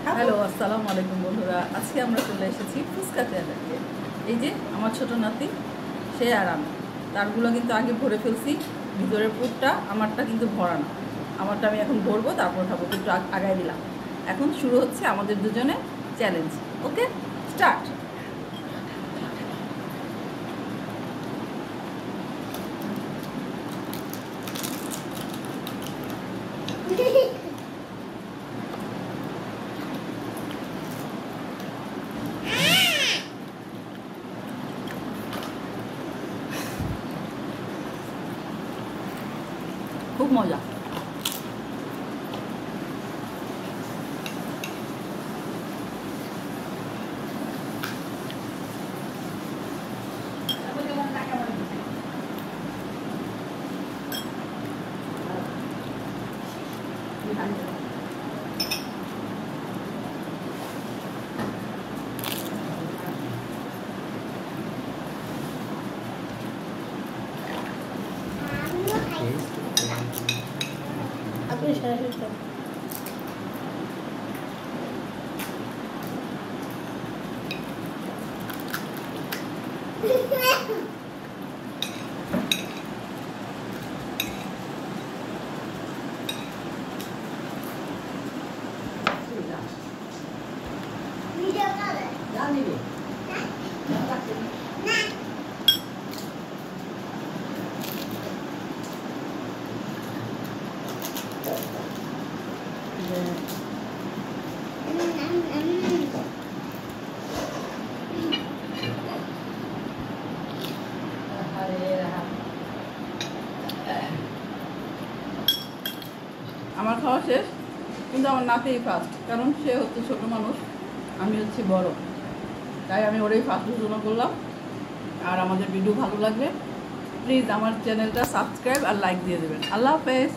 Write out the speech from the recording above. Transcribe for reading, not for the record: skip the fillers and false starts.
Hello, আসসালামু আলাইকুম বন্ধুরা। আজকে আমরা চলে এসেছি ফুচকা চ্যানেলে। এই যে আমার ছোট নাতি, সে আর আমি তারগুলো কিন্তু আগে ভরে ফেলছি। ভিতরের পুরটা আমারটা কিন্তু ভরা না, আমারটা আমি এখন ভরবো, তারপর খাবো। একটু আগায় দিলাম। এখন শুরু হচ্ছে আমাদের দুজনের চ্যালেঞ্জ। ওকে, স্টার্ট। খুব মজা। আপনি সরাসরি আমার খাওয়া শেষ, কিন্তু আমার নাতিই ফার্স্ট, কারণ সে হচ্ছে ছোটো মানুষ, আমি হচ্ছে বড়, তাই আমি ওরাই ফার্স্ট ঘোষণা করলাম। আর আমাদের ভিডিও ভালো লাগলে প্লিজ আমার চ্যানেলটা সাবস্ক্রাইব আর লাইক দিয়ে দেবেন। আল্লাহ হাফেজ।